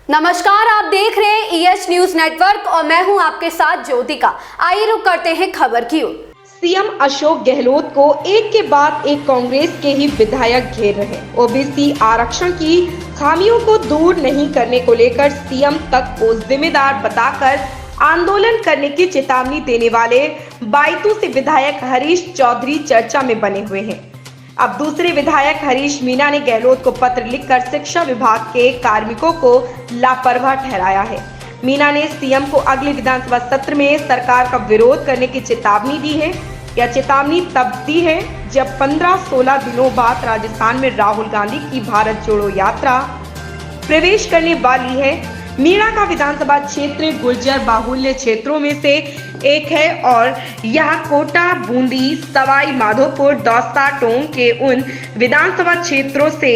नमस्कार, आप देख रहे हैं ईएच न्यूज नेटवर्क और मैं हूं आपके साथ ज्योतिका। आइए रुक करते हैं खबर की ओर। सीएम अशोक गहलोत को एक के बाद एक कांग्रेस के ही विधायक घेर रहे। ओबीसी आरक्षण की खामियों को दूर नहीं करने को लेकर सीएम तक को जिम्मेदार बताकर आंदोलन करने की चेतावनी देने वाले बायतू से विधायक हरीश चौधरी चर्चा में बने हुए हैं। अब दूसरे विधायक हरीश मीणा ने गहलोत को पत्र लिखकर शिक्षा विभाग के कार्मिकों को लापरवाह ठहराया है। मीणा ने सीएम को अगले विधानसभा सत्र में सरकार का विरोध करने की चेतावनी दी है। यह चेतावनी तब दी है जब 15-16 दिनों बाद राजस्थान में राहुल गांधी की भारत जोड़ो यात्रा प्रवेश करने वाली है। मीणा का विधानसभा क्षेत्र गुर्जर बाहुल्य क्षेत्रों में से एक है और यह कोटा, बूंदी, सवाई माधोपुर, दौसा, टोंक के उन विधानसभा क्षेत्रों से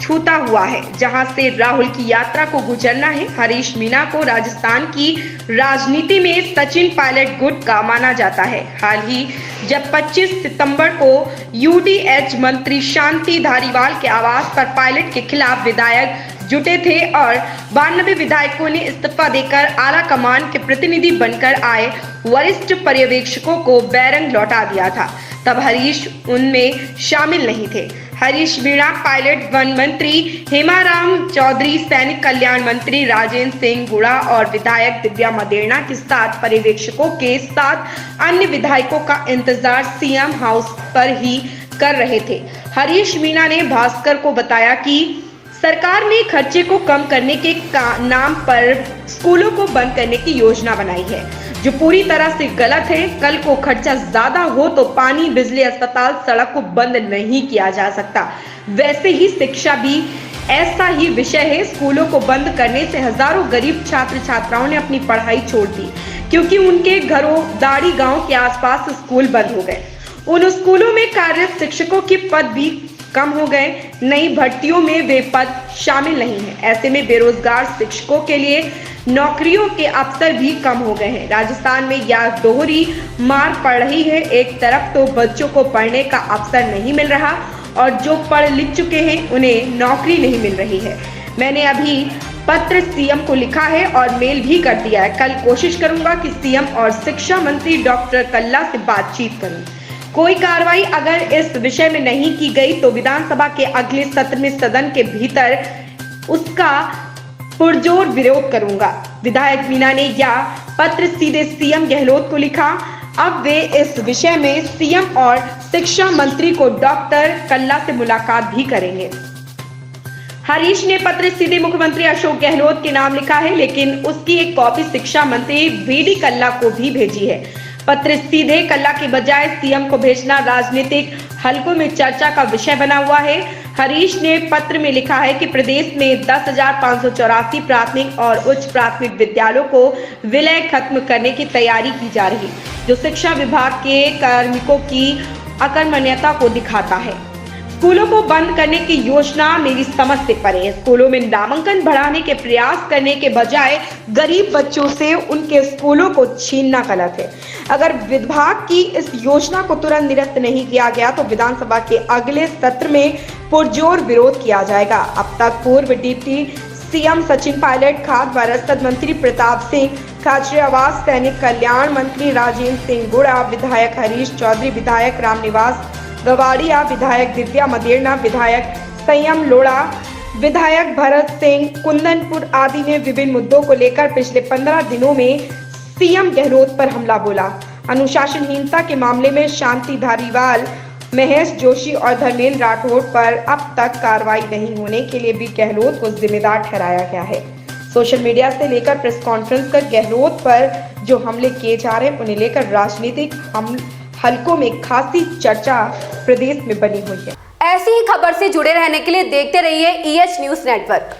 छूता हुआ है जहां से राहुल की यात्रा को गुजरना है। हरीश मीणा को राजस्थान की राजनीति में सचिन पायलट गुट का माना जाता है। हाल ही जब 25 सितंबर को यूडीएच मंत्री शांति धारीवाल के आवास पर पायलट के खिलाफ विधायक जुटे थे और 92 विधायकों ने इस्तीफा देकर आला कमान के प्रतिनिधि बनकर आए वरिष्ठ पर्यवेक्षकों को बैरंग लौटा दिया था, तब हरीश उनमें शामिल नहीं थे। हरीश मीणा पायलट वन मंत्री हेमाराम चौधरी, सैनिक कल्याण मंत्री राजेंद्र सिंह गुड़ा और विधायक दिव्या मदेरणा के साथ पर्यवेक्षकों के साथ अन्य विधायकों का इंतजार सीएम हाउस पर ही कर रहे थे। हरीश मीणा ने भास्कर को बताया कि सरकार ने खर्चे को कम करने के नाम पर स्कूलों को बंद करने की योजना बनाई है, जो पूरी तरह से गलत है। कल को खर्चा ज्यादा हो तो पानी, बिजली, अस्पताल, सड़क को बंद नहीं किया जा सकता। वैसे ही शिक्षा भी ऐसा ही विषय है। स्कूलों को बंद करने से हजारों गरीब छात्र छात्राओं ने अपनी पढ़ाई छोड़ दी क्योंकि उनके घरों दाड़ी गांव के आसपास स्कूल बंद हो गए। उन स्कूलों में कार्यरत शिक्षकों के पद भी कम हो गए। नई भर्तियों में वे पद शामिल नहीं है। ऐसे में बेरोजगार शिक्षकों के लिए नौकरियों के अवसर भी कम हो गए हैं। राजस्थान में यह दोहरी मार पड़ रही है। एक तरफ तो बच्चों को पढ़ने का अवसर नहीं मिल रहा और जो पढ़ लिख चुके हैं उन्हें नौकरी नहीं मिल रही है। मैंने अभी पत्र सीएम को लिखा है और मेल भी कर दिया है। कल कोशिश करूंगा कि सीएम और शिक्षा मंत्री डॉक्टर कल्ला से बातचीत करूं। कोई कार्रवाई अगर इस विषय में नहीं की गई तो विधानसभा के अगले सत्र में सदन के भीतर उसका पुरजोर विरोध करूंगा। विधायक मीणा ने यह पत्र सीधे सीएम गहलोत को लिखा। अब वे इस विषय में सीएम और शिक्षा मंत्री को डॉक्टर कल्ला से मुलाकात भी करेंगे। हरीश ने पत्र सीधे मुख्यमंत्री अशोक गहलोत के नाम लिखा है, लेकिन उसकी एक कॉपी शिक्षा मंत्री बीडी कल्ला को भी भेजी है। पत्र सीधे कल्ला के बजाय सीएम को भेजना राजनीतिक हलकों में चर्चा का विषय बना हुआ है। हरीश ने पत्र में लिखा है कि प्रदेश में 10,584 प्राथमिक और उच्च प्राथमिक विद्यालयों को विलय खत्म करने की तैयारी की जा रही, जो शिक्षा विभाग के कार्मिकों की अकर्मण्यता को दिखाता है। स्कूलों को बंद करने की योजना मेरी समझ से परे है। स्कूलों में नामांकन बढ़ाने के प्रयास करने के बजाय गरीब बच्चों से उनके स्कूलों को छीनना गलत है। अगर विभाग की इस योजना को तुरंत निरस्त नहीं किया गया तो विधानसभा के अगले सत्र में पुरजोर विरोध किया जाएगा। अब तक पूर्व डिप्टी सीएम सचिन पायलट, खाद्य व रसद मंत्री प्रताप सिंह खाचरियावास, सैनिक कल्याण मंत्री राजेंद्र सिंह गुड़ा, विधायक हरीश चौधरी, विधायक रामनिवास गवाड़िया, विधायक दिव्या मदेरणा, विधायक संयम लोढ़ा, विधायक भरत सिंह कुंदनपुर आदि ने विभिन्न मुद्दों को लेकर पिछले 15 दिनों में सीएम गहलोत पर हमला बोला। अनुशासनहीनता के मामले में शांति धारीवाल, महेश जोशी और धर्मेंद्र राठौड़ पर अब तक कार्रवाई नहीं होने के लिए भी गहलोत को जिम्मेदार ठहराया गया है। सोशल मीडिया से लेकर प्रेस कॉन्फ्रेंस कर गहलोत पर जो हमले किए जा रहे हैं उन्हें लेकर राजनीतिक हलकों में खासी चर्चा प्रदेश में बनी हुई है। ऐसी ही खबर से जुड़े रहने के लिए देखते रहिए ईएच न्यूज नेटवर्क।